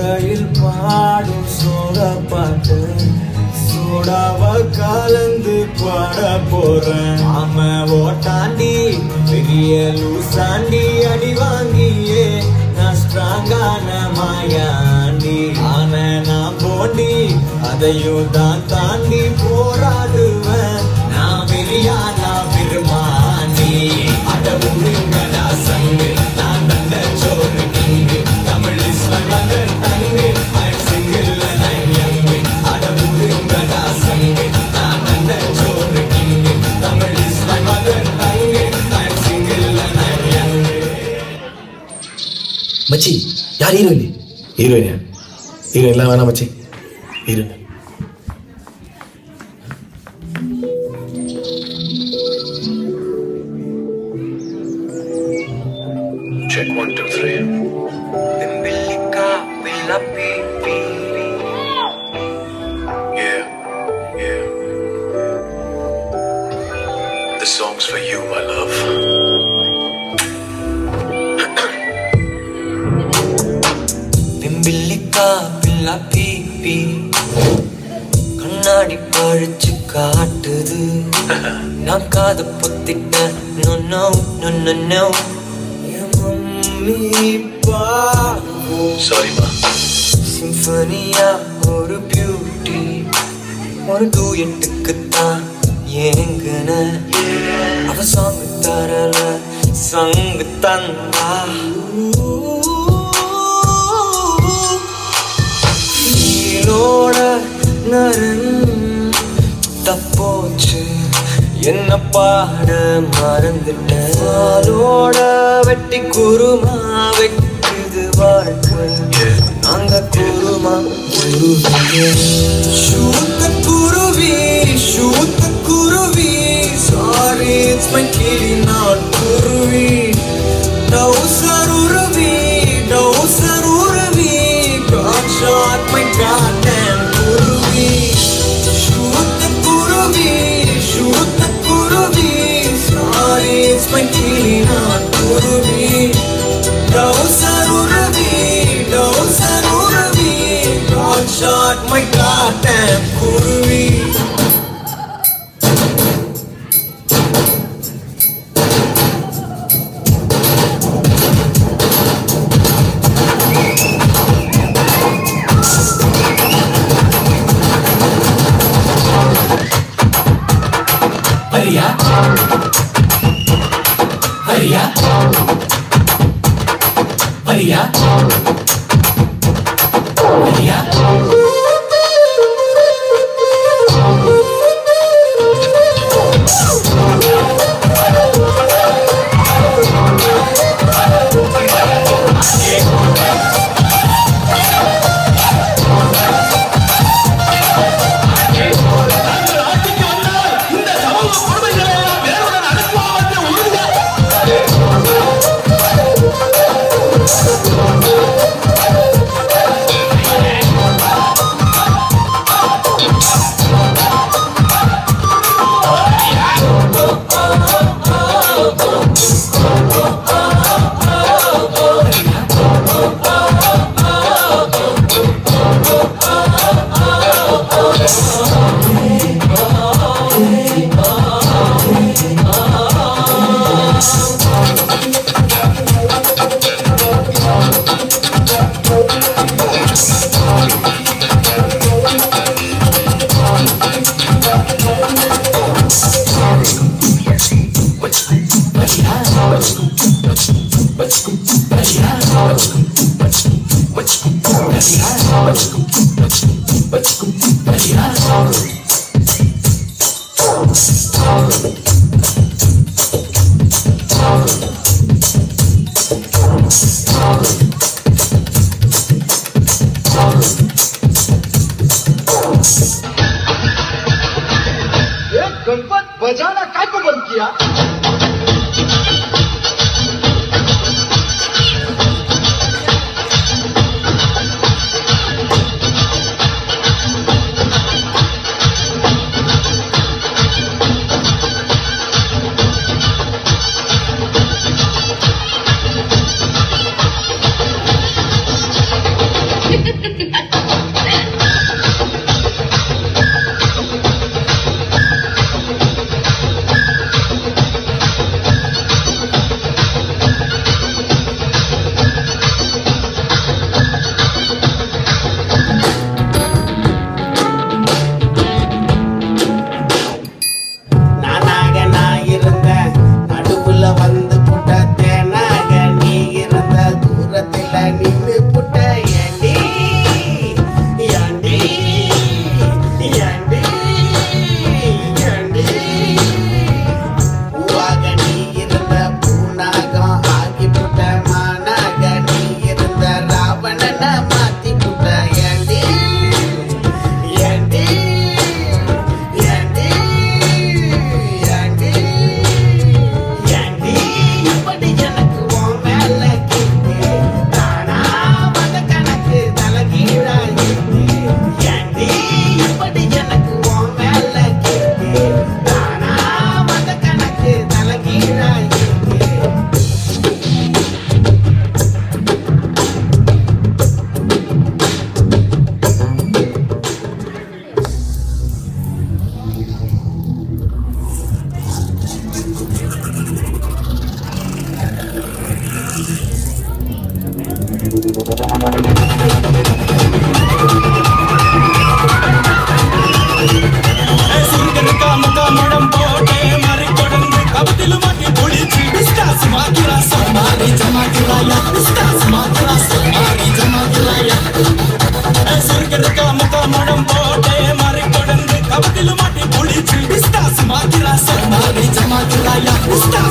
தொண்டையில் பாடும் சோட பாட்டு சோடாவ கலந்து பாட போறேன். ஆம ஓட்டாண்டி பெரிய லூசாண்டி அடி வாங்கியே நான் ஸ்ட்ராங்கான மாயாண்டி. ஆன நான் போண்டி அதையும் தான் தாண்டி போராடுவேன். நான் வெளியா நான் பெருமாண்டி அடமுடிங்கடா சங்கு நான் தந்த சோறு கிங்கு தமிழ் மகன் தங்கு சிங்கிள் நயங்கு அடமுடிங்கடா சங்கு நான் தந்த சோறு கிங்கு தமிழ் மகன் தங்கு சிங்கிள் நயங்கு. மச்சி யார் ஹீரோயின்? ஹீரோயினா? ஹீரோயின்லாம் வேணாம் மச்சி, heroine. Check 1 2 3. Yeah, yeah. This song's for you, my love. பிம்பில்லிக்கா பில்லா பீப்பி கண்ணாடி பழிச்சு காட்டுது. நான் காது பொத்திட்டேன். No no no no no. Sorry, ma. சிம்பனியா ஒரு பியூட்டி ஒரு டூயட்டுக்குத்தான் ஏங்குன. அவ சாங்கு தரல சங்கு தந்தா. ஈரோட நரன் தப்போச்சு என்ன பாட மறந்துட்டேன். ஆளோட வெட்டி குருமா வெட்டுது வாழ்க்கை. நாங்க குருமா ஷூத்த குருவி ஷூத்த குருவி. சாரி இட்ஸ் மை கிளி நாட் குருவி. டவுசர் உருவி டவுசர் உருவி. காட் ஷாட் மை காட்டன் குருவி. ஷூத்த குருவி ஷூத்த குருவி. சாரி இட்ஸ் மை கிளி நாட் குருவி. டவுசர் உருவி டவுசர் உருவி. காட் ஷாட் மை காட்டன் குருவி. ஹரியா ஹரியா ஹரியா ஹரியா. गणपत बजाना काय को बंद किया? Ha ha ha! ஸ்டார்